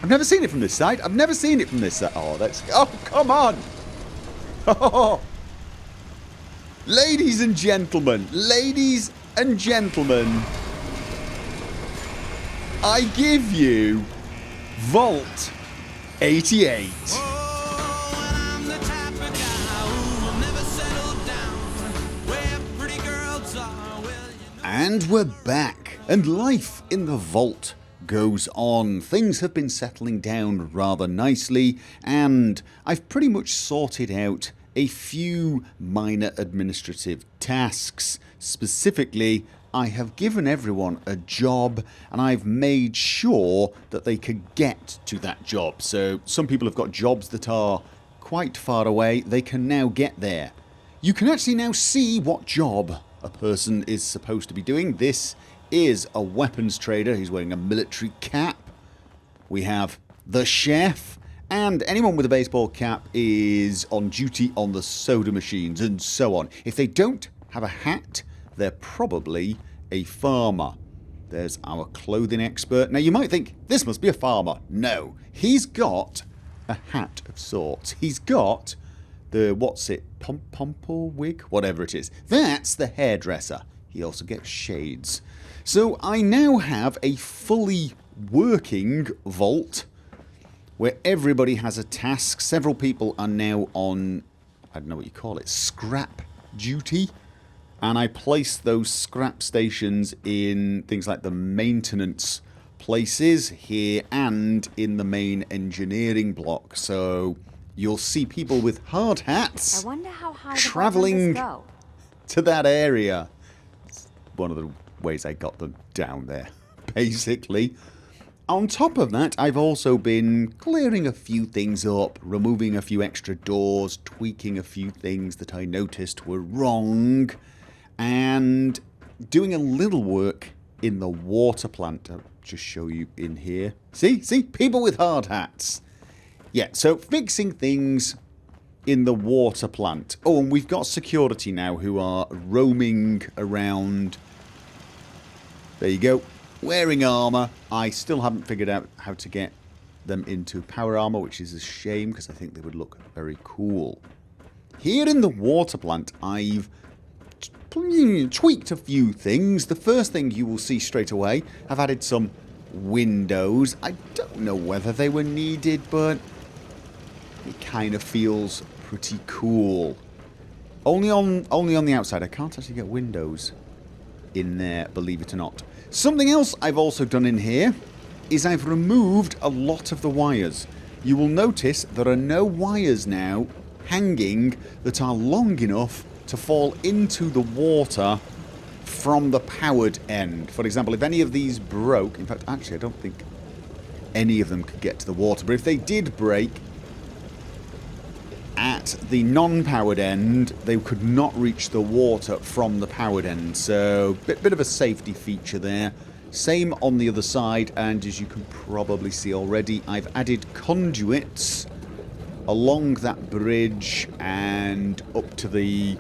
I've never seen it from this side. I've never seen it from this side. Oh, that's... Oh, come on! Oh. Ladies and gentlemen, I give you Vault 88. And we're back, and life in the vault goes on. Things have been settling down rather nicely, and I've pretty much sorted out a few minor administrative tasks. Specifically, I have given everyone a job, and I've made sure that they could get to that job. So some people have got jobs that are quite far away. They can now get there. You can actually now see what job a person is supposed to be doing. This is a weapons trader who's wearing a military cap. We have the chef, and anyone with a baseball cap is on duty on the soda machines and so on. If they don't have a hat, they're probably a farmer. There's our clothing expert. Now you might think, this must be a farmer. No, he's got a hat of sorts. He's got the, what's it, pompadour wig? Whatever it is. That's the hairdresser. He also gets shades. So I now have a fully working vault where everybody has a task. Several people are now on, I don't know what you call it, scrap duty. And I place those scrap stations in things like the maintenance places here and in the main engineering block. So you'll see people with hard hats I wonder how high traveling the go. to that area. It's one of the ways I got them down there, basically. On top of that, I've also been clearing a few things up, removing a few extra doors, tweaking a few things that I noticed were wrong, and doing a little work in the water plant. I'll just show you in here. See? People with hard hats. Yeah, so fixing things in the water plant. Oh, and we've got security now who are roaming around. There you go. Wearing armour. I still haven't figured out how to get them into power armour, which is a shame because I think they would look very cool. Here in the water plant, I've tweaked a few things. The first thing you will see straight away, I've added some windows. I don't know whether they were needed, but it kind of feels pretty cool. Only on the outside. I can't actually get windows in there, believe it or not. Something else I've also done in here is I've removed a lot of the wires. You will notice there are no wires now hanging that are long enough to fall into the water from the powered end. For example, if any of these broke, in fact, actually I don't think any of them could get to the water, but if they did break at the non-powered end, they could not reach the water from the powered end. So, bit of a safety feature there. Same on the other side, and as you can probably see already, I've added conduits along that bridge and up to the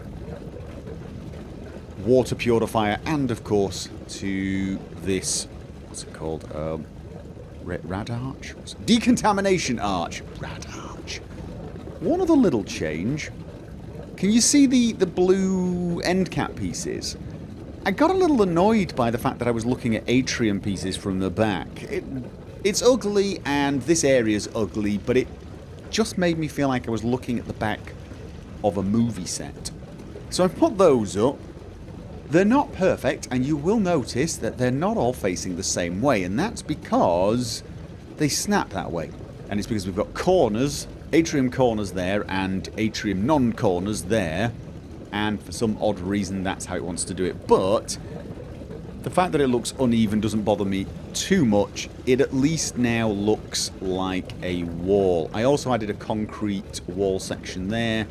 water purifier, and of course to this, what's it called? Rad arch? Decontamination arch. Rad arch. One other little change. Can you see the blue end cap pieces? I got a little annoyed by the fact that I was looking at atrium pieces from the back. It's ugly, and this area's ugly, but it just made me feel like I was looking at the back of a movie set. So I've put those up. They're not perfect, and you will notice that they're not all facing the same way, and that's because they snap that way. And it's because we've got corners, atrium corners there, and atrium non-corners there, and for some odd reason that's how it wants to do it. But the fact that it looks uneven doesn't bother me too much. It at least now looks like a wall. I also added a concrete wall section there,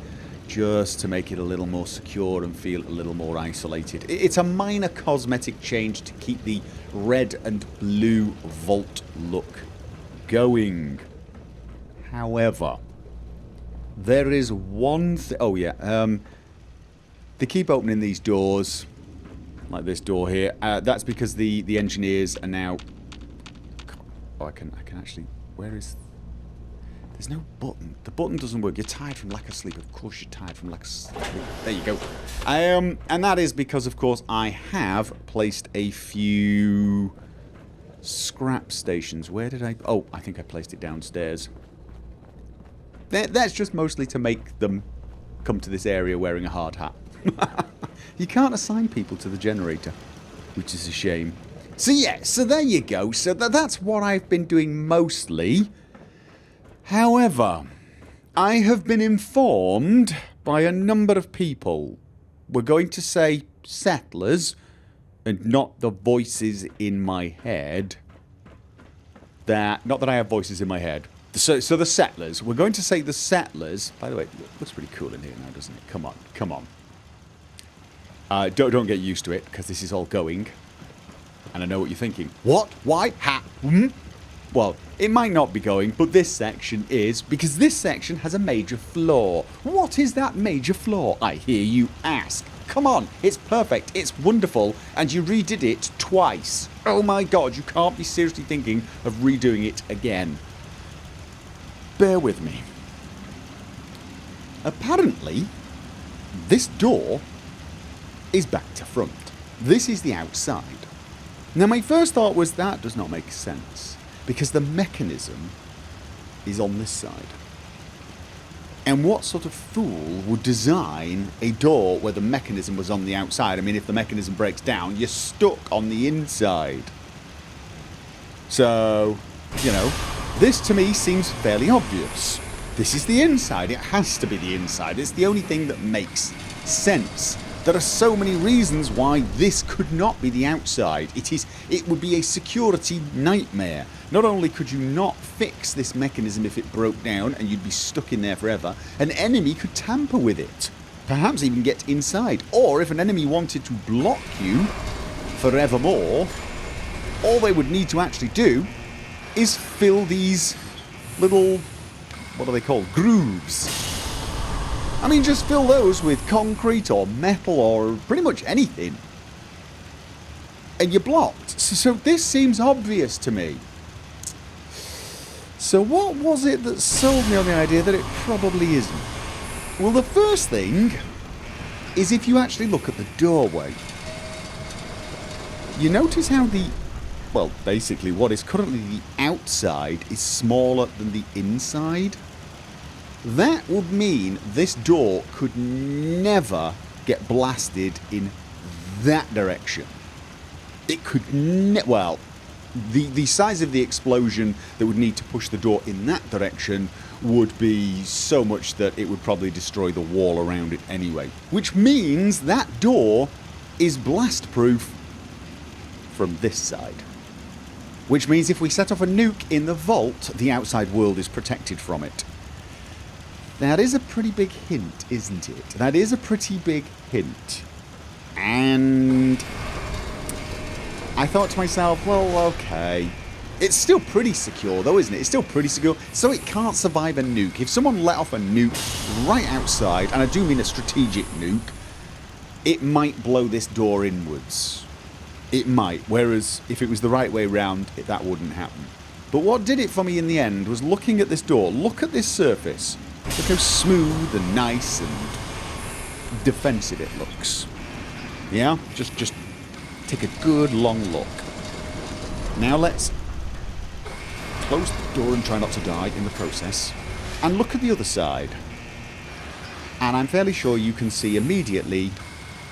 just to make it a little more secure and feel a little more isolated. It's a minor cosmetic change to keep the red and blue vault look going. However, there is one thing... Oh, yeah. They keep opening these doors, like this door here. That's because the engineers are now... Oh, I can actually Where is... There's no button. The button doesn't work. You're tired from lack of sleep. Of course you're tired from lack of sleep. There you go. And that is because, of course, I have placed a few scrap stations. Where did I... Oh, I think I placed it downstairs. That's just mostly to make them come to this area wearing a hard hat. You can't assign people to the generator, which is a shame. So yeah, so there you go. So that's what I've been doing mostly. However, I have been informed by a number of people, we're going to say settlers, and not the voices in my head, that, not that I have voices in my head, so the settlers, we're going to say the settlers, by the way, it looks pretty cool in here now, doesn't it? Come on, come on. Don't get used to it, because this is all going, and I know what you're thinking. What? Why? Ha? Hmm? Well, it might not be going, but this section is, because this section has a major flaw. What is that major flaw, I hear you ask? Come on, it's perfect, it's wonderful, and you redid it twice. Oh my god, you can't be seriously thinking of redoing it again. Bear with me. Apparently, this door is back to front. This is the outside. Now my first thought was that does not make sense, because the mechanism is on this side. And what sort of fool would design a door where the mechanism was on the outside? I mean, if the mechanism breaks down, you're stuck on the inside. So, you know, this to me seems fairly obvious. This is the inside. It has to be the inside. It's the only thing that makes sense. There are so many reasons why this could not be the outside. It would be a security nightmare. Not only could you not fix this mechanism if it broke down and you'd be stuck in there forever, an enemy could tamper with it. Perhaps even get inside. Or if an enemy wanted to block you forevermore, all they would need to actually do is fill these little, what are they called, grooves. I mean, just fill those with concrete or metal or pretty much anything. And you're blocked. So this seems obvious to me. So what was it that sold me on the idea that it probably isn't? Well, the first thing is if you actually look at the doorway. You notice how the, well, basically what is currently the outside is smaller than the inside? That would mean this door could never get blasted in that direction. It could well, the size of the explosion that would need to push the door in that direction would be so much that it would probably destroy the wall around it anyway. Which means that door is blast proof from this side. Which means if we set off a nuke in the vault, the outside world is protected from it. That is a pretty big hint, isn't it? That is a pretty big hint. And I thought to myself, well, okay. It's still pretty secure though, isn't it? It's still pretty secure, so it can't survive a nuke. If someone let off a nuke right outside, and I do mean a strategic nuke, it might blow this door inwards. It might, whereas if it was the right way round, that wouldn't happen. But what did it for me in the end was looking at this door. Look at this surface. Look how smooth and nice and defensive it looks. Yeah? Just take a good long look. Now let's close the door and try not to die in the process. And look at the other side. And I'm fairly sure you can see immediately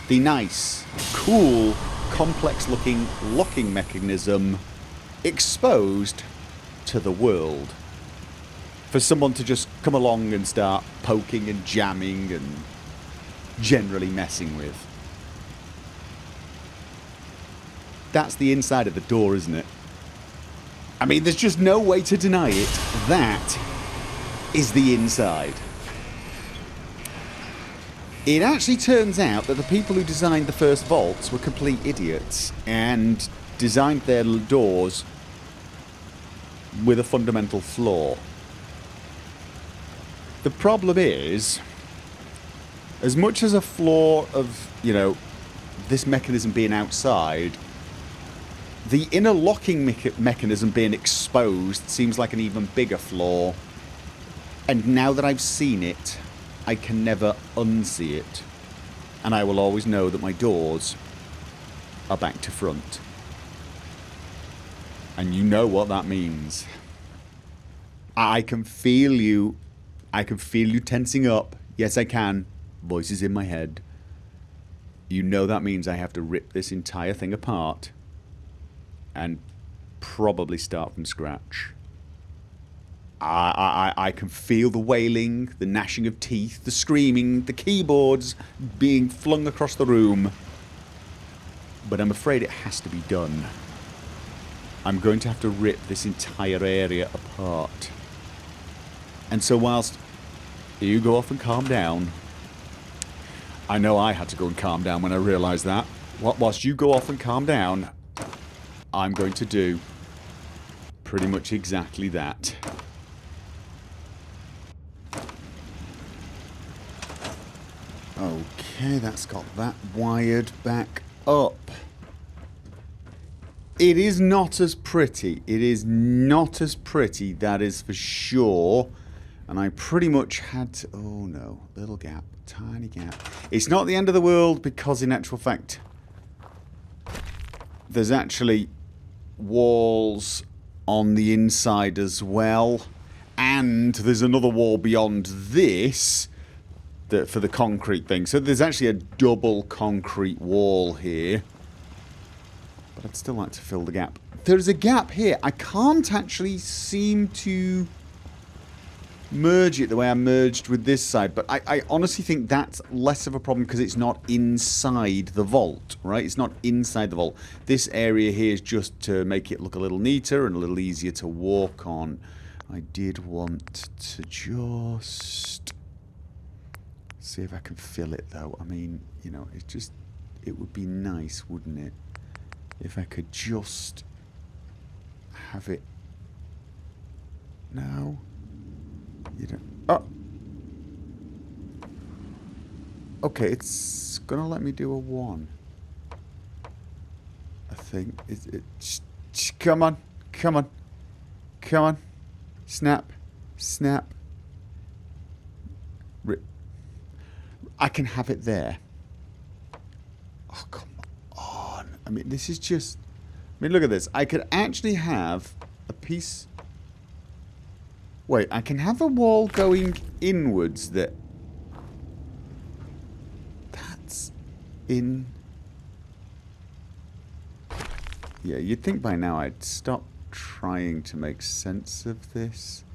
the nice, cool, complex looking locking mechanism exposed to the world. For someone to just come along and start poking and jamming and generally messing with. That's the inside of the door, isn't it? I mean, there's just no way to deny it. That is the inside. It actually turns out that the people who designed the first vaults were complete idiots and designed their doors with a fundamental flaw. The problem is, as much as a flaw of, you know, this mechanism being outside The inner locking mechanism being exposed seems like an even bigger flaw. And now that I've seen it, I can never unsee it. And I will always know that my doors are back to front. And you know what that means. I can feel you. I can feel you tensing up. Yes, I can. Voices in my head. You know that means I have to rip this entire thing apart and probably start from scratch. I can feel the wailing, the gnashing of teeth, the screaming, the keyboards being flung across the room. But I'm afraid it has to be done. I'm going to have to rip this entire area apart. And so whilst you go off and calm down, I know I had to go and calm down when I realised that. Whilst you go off and calm down, I'm going to do pretty much exactly that. Okay, that's got that wired back up. It is not as pretty. It is not as pretty, that is for sure. And I pretty much had to... Oh no, little gap, tiny gap. It's not the end of the world because in actual fact, there's actually walls on the inside as well. And there's another wall beyond this for the concrete thing. So there's actually a double concrete wall here. But I'd still like to fill the gap. There's a gap here. I can't actually seem to merge it the way I merged with this side. But I honestly think that's less of a problem because it's not inside the vault, right? It's not inside the vault. This area here is just to make it look a little neater and a little easier to walk on. I did want to just see if I can fill it though. I mean, you know, it would be nice, wouldn't it? If I could just have it. No. You don't. Oh. Okay, it's gonna let me do a 1. I think. Come on. Come on. Come on. Snap. Snap. I can have it there. Oh, come on. I mean, this is just... I mean, look at this. I could actually have a piece... Wait, I can have a wall going inwards that... That's in... Yeah, you'd think by now I'd stop trying to make sense of this,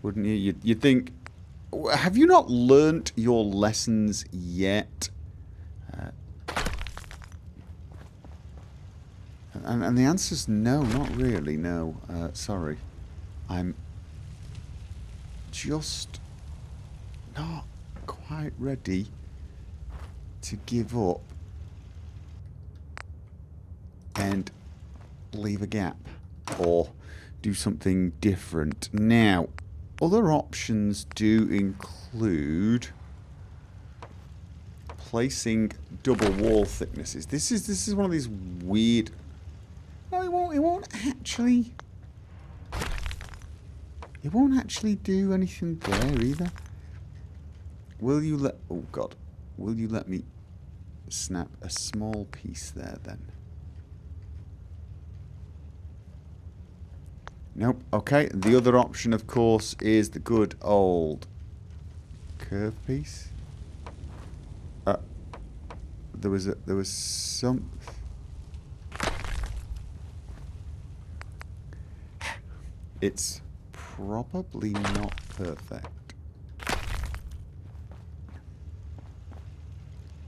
wouldn't you? You'd think... Have you not learnt your lessons yet? And the answer's no, not really, no. Sorry. I'm just not quite ready to give up and leave a gap or do something different. Now, other options do include placing double wall thicknesses. This is one of these weird... No, it won't actually... It won't actually do anything there either. Will you let... Oh, God. Will you let me snap a small piece there, then? Nope. Okay. The other option, of course, is the good old curve piece. There was some... It's probably not perfect.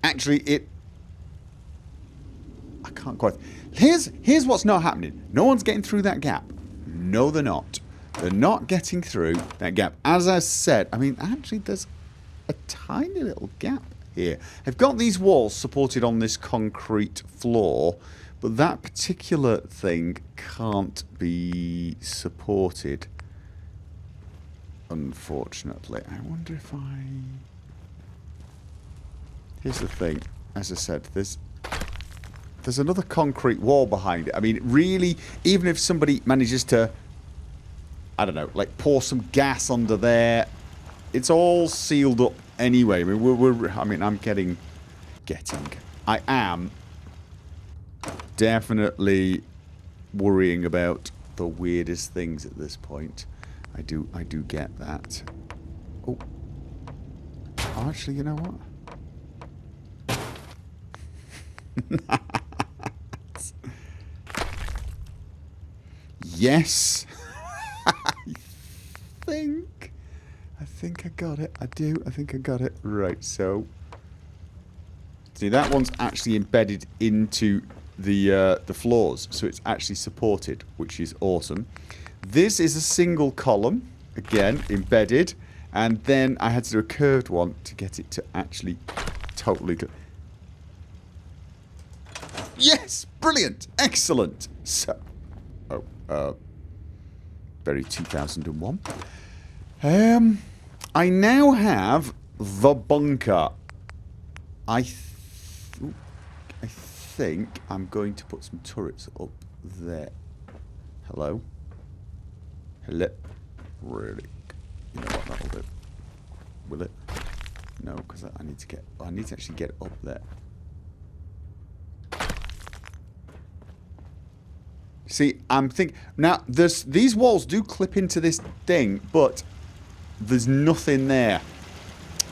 Actually, I can't quite... Here's what's not happening. No one's getting through that gap. No, they're not. They're not getting through that gap. As I said, I mean, actually, there's a tiny little gap here. I've got these walls supported on this concrete floor, but that particular thing can't be supported, unfortunately. I wonder if I... Here's the thing. As I said, there's there's another concrete wall behind it. I mean, really, even if somebody manages to, I don't know, like pour some gas under there, it's all sealed up anyway. I mean, I am definitely worrying about the weirdest things at this point. I do get that. Oh, actually, you know what? Yes. I think I got it. I think I got it. Right, so see, that one's actually embedded into the floors, so it's actually supported, which is awesome. This is a single column, again, embedded, and then I had to do a curved one to get it to actually totally... Yes! Brilliant! Excellent! So... very 2001. I now have the bunker. I think I'm going to put some turrets up there. Hello? Hello? Really? You know what that'll do? Will it? No, because I need to actually get up there. See, I'm thinking now. These walls do clip into this thing, but there's nothing there.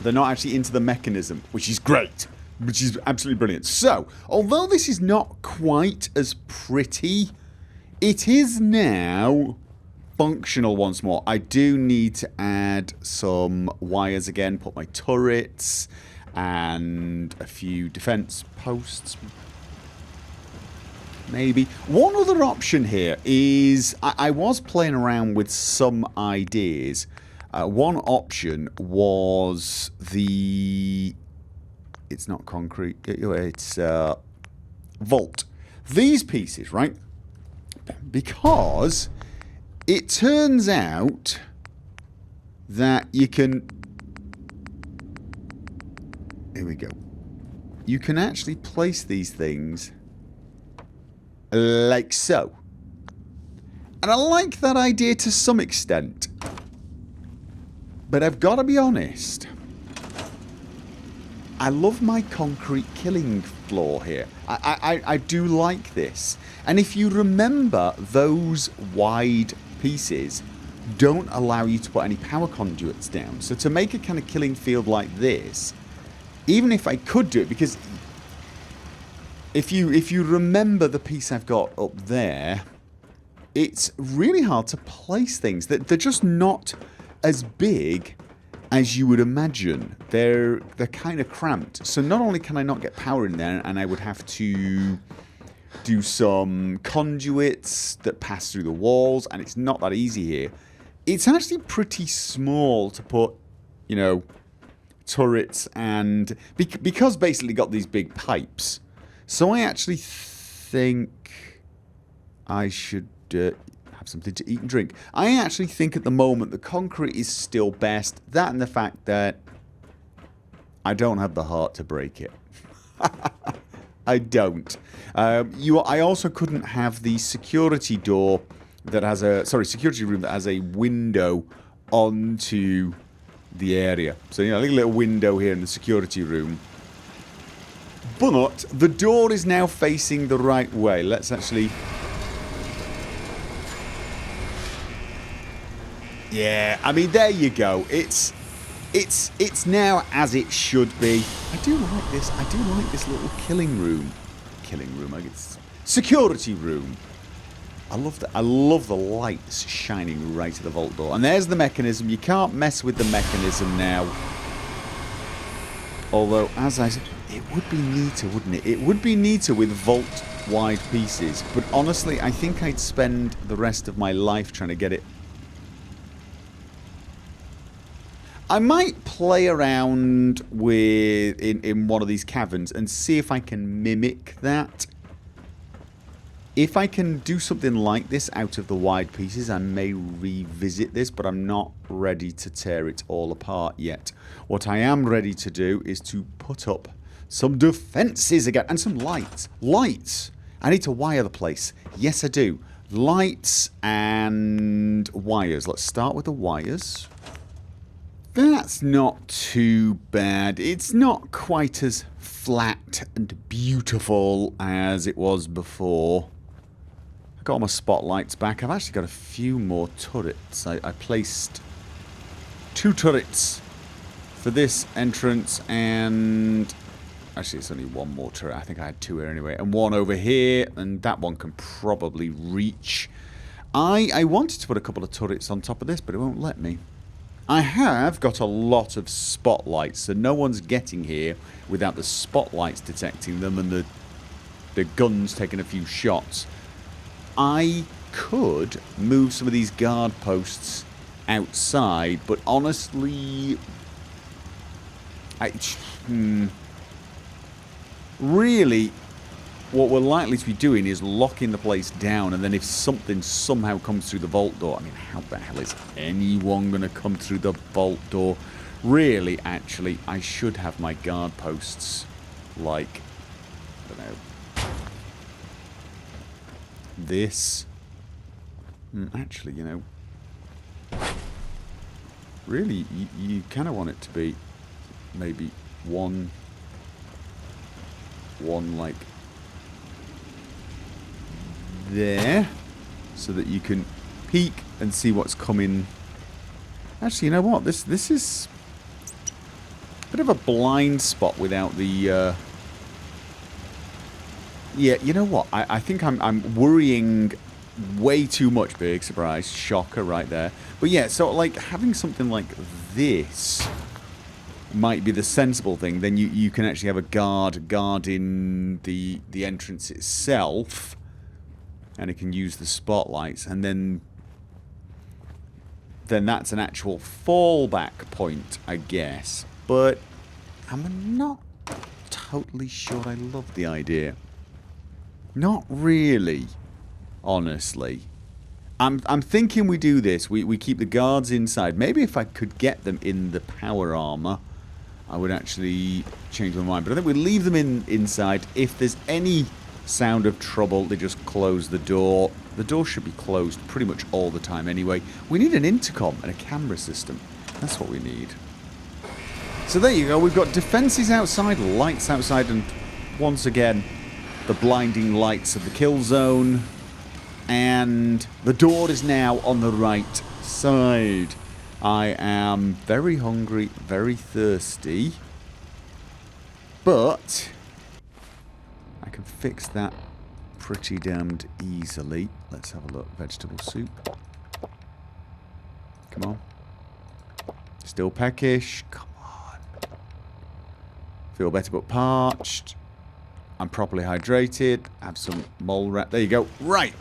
They're not actually into the mechanism, which is great, which is absolutely brilliant. So, although this is not quite as pretty, it is now functional once more. I do need to add some wires again, put my turrets and a few defense posts. Maybe. One other option here is I was playing around with some ideas. One option was the... It's not concrete. It's vault. These pieces, right? Because it turns out that you can... Here we go. You can actually place these things like so. And I like that idea to some extent. But I've got to be honest. I love my concrete killing floor here. I do like this. And if you remember, those wide pieces don't allow you to put any power conduits down. So to make a kind of killing field like this, even if I could do it, because if you remember the piece I've got up there, it's really hard to place things. They're just not as big as you would imagine. They're kind of cramped. So not only can I not get power in there, and I would have to do some conduits that pass through the walls, and it's not that easy here. It's actually pretty small to put, you know, turrets and... because basically got these big pipes. So I actually think I should have something to eat and drink. I actually think at the moment the concrete is still best. That and the fact that I don't have the heart to break it. I don't. I also couldn't have the security door that has a... Sorry, security room that has a window onto the area. So, you know, like a little window here in the security room. But the door is now facing the right way. Let's actually... Yeah, I mean, there you go. It's now as it should be. I do like this. I do like this little killing room. Killing room, I guess. Security room. I love that. I love the lights shining right at the vault door. And there's the mechanism. You can't mess with the mechanism now. Although, as I said, it would be neater, wouldn't it? It would be neater with vault-wide pieces. But honestly, I think I'd spend the rest of my life trying to get it. I might play around with in one of these caverns and see if I can mimic that. If I can do something like this out of the wide pieces, I may revisit this, but I'm not ready to tear it all apart yet. What I am ready to do is to put up some defences again, and some lights. Lights! I need to wire the place. Yes, I do. Lights and wires. Let's start with the wires. That's not too bad. It's not quite as flat and beautiful as it was before. I got all my spotlights back. I've actually got a few more turrets. I placed 2 turrets for this entrance, and actually it's only 1 more turret. I think I had 2 here anyway, and 1 over here, and that one can probably reach. I wanted to put a couple of turrets on top of this, but it won't let me. I have got a lot of spotlights, so no one's getting here without the spotlights detecting them and the guns taking a few shots. I could move some of these guard posts outside, but honestly, really, what we're likely to be doing is locking the place down, and then if something somehow comes through the vault door, I mean, how the hell is anyone going to come through the vault door? Really, actually, I should have my guard posts, like, I don't know, this. Actually, you know, really, you kind of want it to be maybe one like there, so that you can peek and see what's coming. Actually, you know what? This is a bit of a blind spot without the. Yeah, you know what? I think I'm worrying way too much. Big surprise, shocker right there. But yeah, so like having something like this might be the sensible thing. Then you can actually have a guarding the entrance itself, and it can use the spotlights, and then that's an actual fallback point, I guess. But I'm not totally sure I love the idea. Not really, honestly. I'm thinking we do this. We keep the guards inside. Maybe if I could get them in the power armor, I would actually change my mind. But I think we leave them inside. If there's any sound of trouble, they just close the door. The door should be closed pretty much all the time anyway. We need an intercom and a camera system. That's what we need. So there you go. We've got defenses outside, lights outside, and once again, the blinding lights of the kill zone. And the door is now on the right side. I am very hungry, very thirsty, but I can fix that pretty damned easily. Let's have a look. Vegetable soup. Come on. Still peckish. Come on. Feel better but parched. I'm properly hydrated. Have some mole rat. There you go. Right.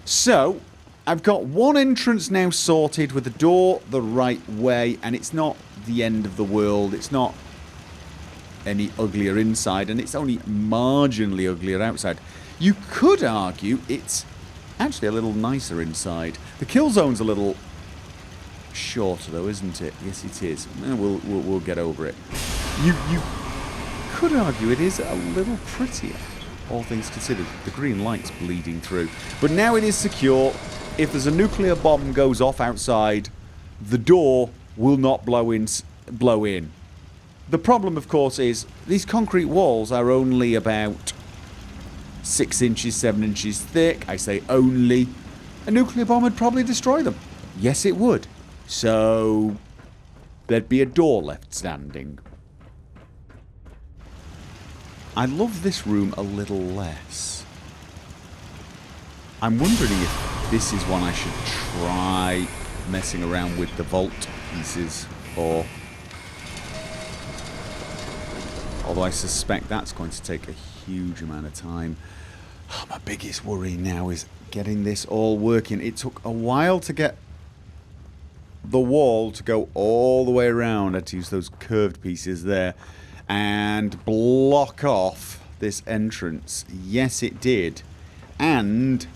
So, I've got one entrance now sorted with the door the right way, and it's not the end of the world. It's not any uglier inside, and it's only marginally uglier outside. You could argue it's actually a little nicer inside. The kill zone's a little shorter, though, isn't it? Yes, it is. We'll get over it. You could argue it is a little prettier, all things considered. The green light's bleeding through. But now it is secure. If there's a nuclear bomb goes off outside, the door will not blow in. The problem, of course, is these concrete walls are only about 6 inches, 7 inches thick. I say only. A nuclear bomb would probably destroy them. Yes, it would. So there'd be a door left standing. I love this room a little less. I'm wondering if this is one I should try messing around with the vault pieces, or... Although I suspect that's going to take a huge amount of time. My biggest worry now is getting this all working. It took a while to get the wall to go all the way around. I had to use those curved pieces there and block off this entrance. Yes, it did. And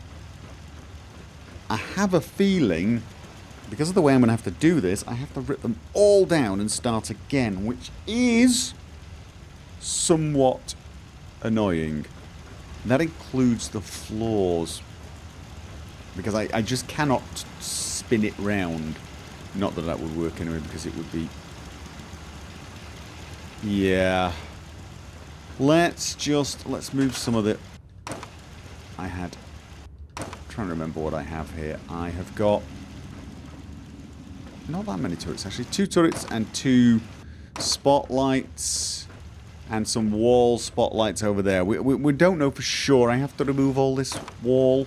I have a feeling, because of the way I'm going to have to do this, I have to rip them all down and start again, which is somewhat annoying. That includes the floors. Because I just cannot spin it round. Not that that would work anyway, because it would be... Yeah. Let's move some of the... I'm trying to remember what I have here. I have got... Not that many turrets, actually. 2 turrets and 2 spotlights. And some wall spotlights over there. We don't know for sure. I have to remove all this wall.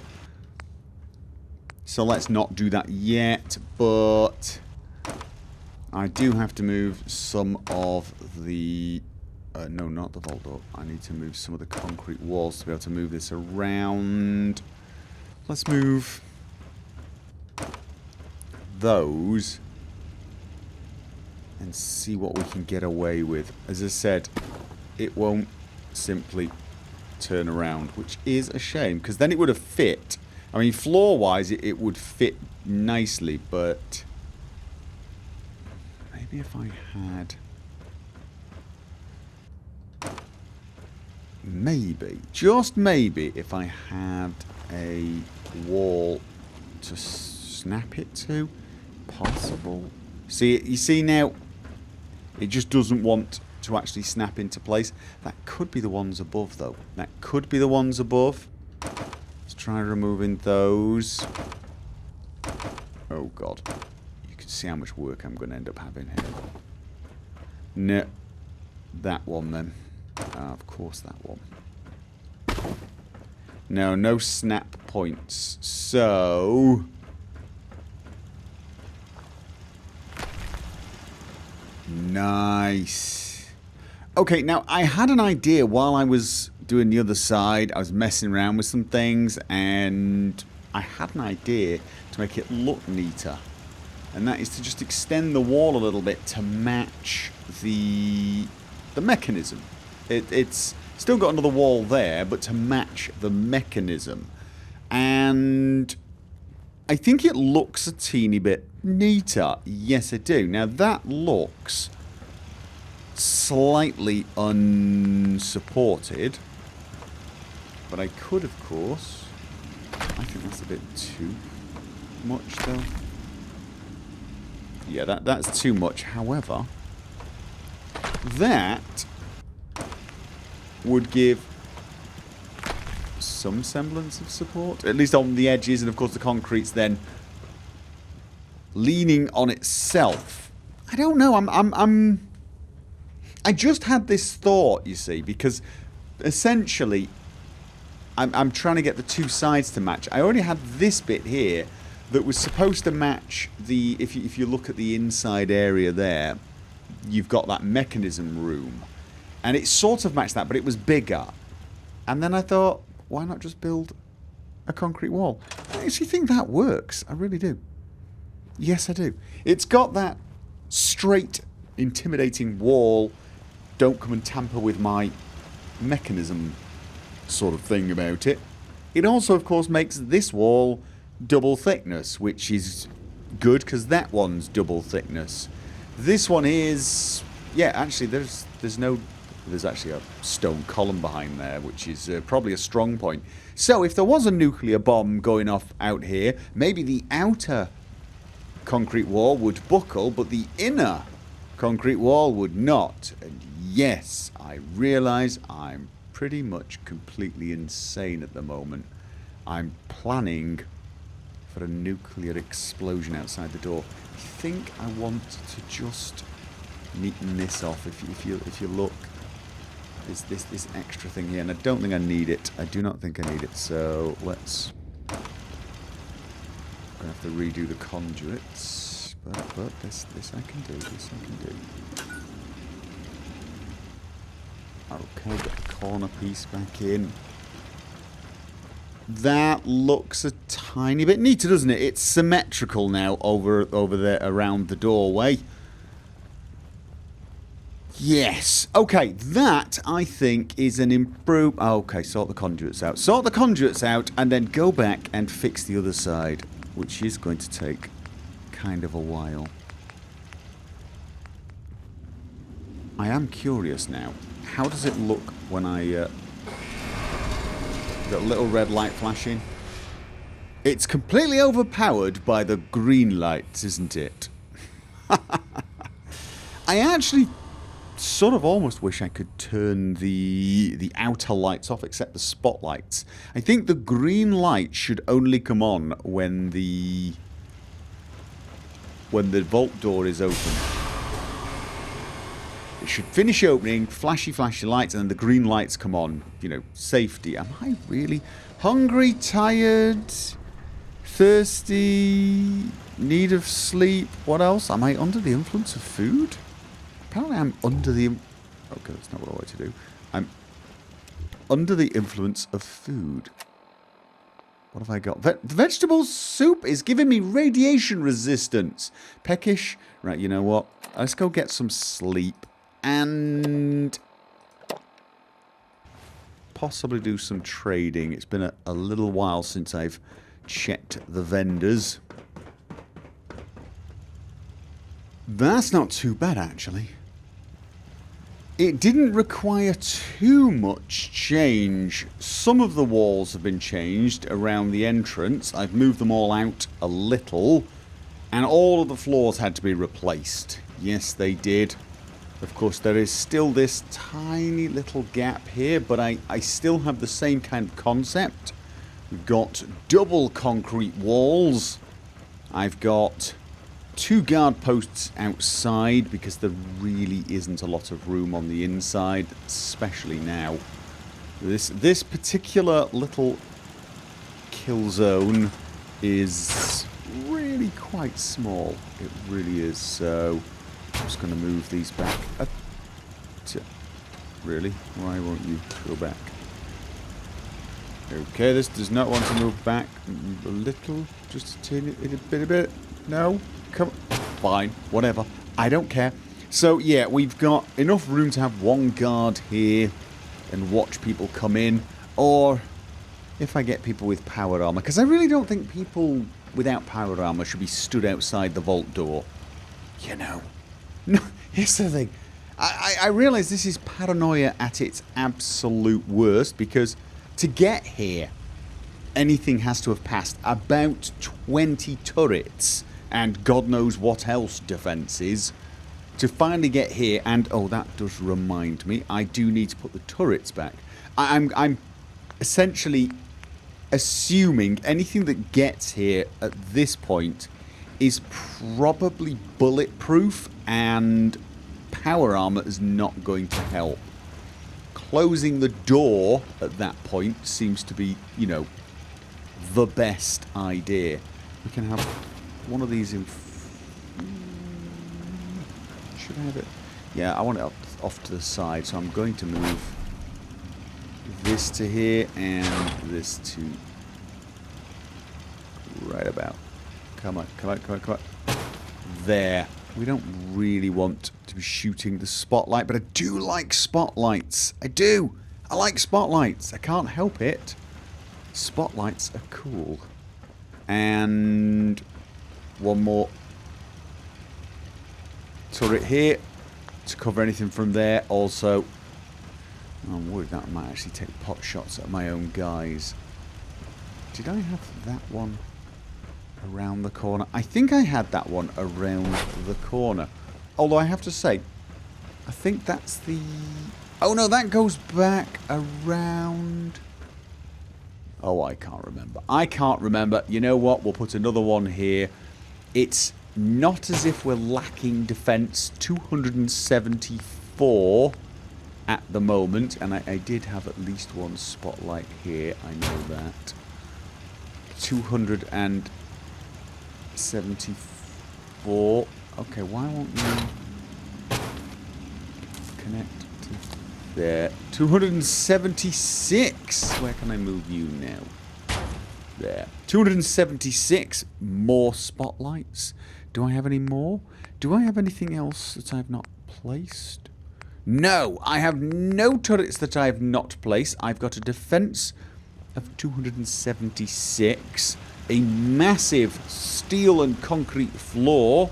So let's not do that yet. But I do have to move some of the... no, not the vault door. I need to move some of the concrete walls to be able to move this around. Let's move those and see what we can get away with. As I said, it won't simply turn around, which is a shame, because then it would have fit. I mean, floor-wise, it would fit nicely, but maybe if I had... Maybe, just maybe, if I had a wall to snap it to, possible. See, you see now, it just doesn't want to actually snap into place. That could be the ones above, though. That could be the ones above. Let's try removing those. Oh, God. You can see how much work I'm going to end up having here. No. That one, then. Of course, that one. No snap points. So... Nice. Okay, now I had an idea while I was doing the other side. I was messing around with some things, and I had an idea to make it look neater. And that is to just extend the wall a little bit to match the mechanism. It's still got another wall there, but to match the mechanism. And I think it looks a teeny bit neater. Yes, I do. Now, that looks slightly unsupported. But I could, of course... I think that's a bit too much, though. Yeah, that's too much. However, that would give some semblance of support, at least on the edges, and of course the concrete's then leaning on itself. I don't know. I just had this thought, you see, because essentially I'm trying to get the two sides to match. I already had this bit here that was supposed to match the... If you look at the inside area there, you've got that mechanism room. And it sort of matched that, but it was bigger. And then I thought, why not just build a concrete wall? I actually think that works. I really do. Yes, I do. It's got that straight, intimidating wall, don't come and tamper with my mechanism sort of thing about it. It also, of course, makes this wall double thickness, which is good because that one's double thickness. This one is... Yeah, actually, there's actually a stone column behind there, which is probably a strong point. So if there was a nuclear bomb going off out here, maybe the outer concrete wall would buckle, but the inner concrete wall would not. And yes, I realise I'm pretty much completely insane at the moment. I'm planning for a nuclear explosion outside the door. I think I want to just neaten this off. If you look, there's this extra thing here, and I don't think I need it. I do not think I need it. So let's. I'm gonna have to redo the conduits, but this I can do. This I can do. Okay, get the corner piece back in. That looks a tiny bit neater, doesn't it? It's symmetrical now over there around the doorway. Yes. Okay, that, I think, is an improve... Okay, sort the conduits out. Sort the conduits out, and then go back and fix the other side, which is going to take kind of a while. I am curious now. How does it look when I... got a little red light flashing? It's completely overpowered by the green lights, isn't it? I actually sort of almost wish I could turn the outer lights off, except the spotlights. I think the green light should only come on when the vault door is open. It should finish opening, flashy lights, and then the green lights come on. You know, safety. Am I really hungry, tired, thirsty, need of sleep? What else? Am I under the influence of food? Apparently I'm under the... Okay, that's not what I want to do. I'm under the influence of food. What have I got? The vegetable soup is giving me radiation resistance. Peckish. Right, you know what? Let's go get some sleep. And possibly do some trading. It's been a little while since I've checked the vendors. That's not too bad, actually. It didn't require too much change. Some of the walls have been changed around the entrance. I've moved them all out a little. And all of the floors had to be replaced. Yes, they did. Of course, there is still this tiny little gap here, but I still have the same kind of concept. We've got double concrete walls. I've got 2 guard posts outside because there really isn't a lot of room on the inside, especially now. This particular little kill zone is really quite small. It really is. So I'm just going to move these back. Really? Why won't you go back? Okay, this does not want to move back a little, just a teeny bit. No? Come on. Fine, whatever. I don't care. So, yeah, we've got enough room to have 1 guard here and watch people come in. Or if I get people with power armor, because I really don't think people without power armor should be stood outside the vault door. You know. No, here's the thing. I realise this is paranoia at its absolute worst, because to get here, anything has to have passed about 20 turrets and God knows what else defences to finally get here. And oh, that does remind me, I do need to put the turrets back. I'm essentially assuming anything that gets here at this point is probably bulletproof, and power armor is not going to help. Closing the door at that point seems to be, you know, the best idea. We can have one of these in... Should I have it? Yeah, I want it off to the side, so I'm going to move this to here and this to right about. Come on. There. We don't really want to be shooting the spotlight, but I do like spotlights. I do. I like spotlights. I can't help it. Spotlights are cool. And one more turret here to cover anything from there. Also, I'm worried that I might actually take pot shots at my own guys. Did I have that one around the corner? I think I had that one around the corner. Although I have to say, I think that's the... Oh no, that goes back around... Oh, I can't remember. I can't remember. You know what? We'll put another one here. It's not as if we're lacking defense. 274 at the moment. And I did have at least one spotlight here. I know that. 274. Okay, why won't you connect to there? 276. Where can I move you now? There. 276 more spotlights. Do I have any more? Do I have anything else that I've not placed? No, I have no turrets that I have not placed. I've got a defense of 276. A massive steel and concrete floor.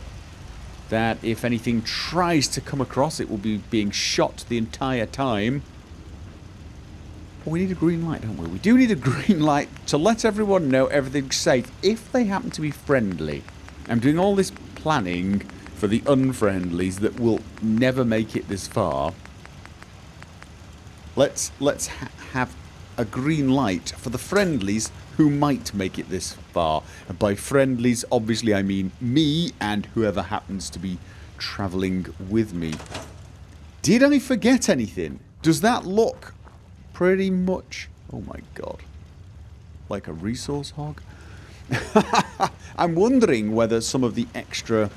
that if anything tries to come across, it will be being shot the entire time. But we need a green light, don't we? We do need a green light to let everyone know everything's safe if they happen to be friendly. I'm doing all this planning for the unfriendlies that will never make it this far. Let's have a green light for the friendlies who might make it this far. And by friendlies, obviously I mean me and whoever happens to be travelling with me. Did I forget anything? Does that look pretty much... Oh my god. Like a resource hog? I'm wondering whether some of the extra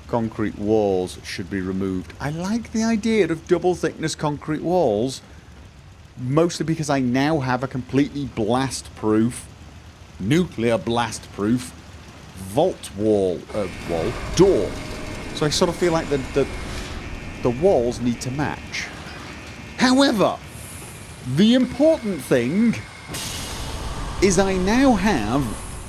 concrete walls should be removed. I like the idea of double thickness concrete walls, mostly because I now have a completely blast proof, nuclear blast proof vault door. So I sort of feel like the walls need to match. However, the important thing is I now have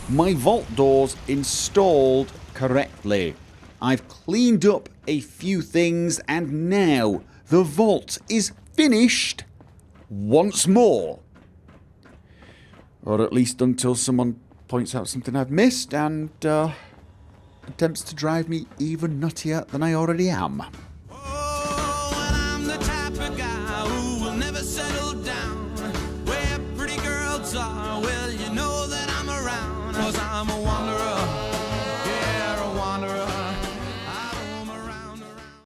my vault doors installed correctly. I've cleaned up a few things and now the vault is finished once more. Or at least until someone points out something I've missed and attempts to drive me even nuttier than I already am. Oh, and I'm the type of guy who will never settle down. Where pretty girls are, well, you know that I'm around. 'Cause I'm a wanderer.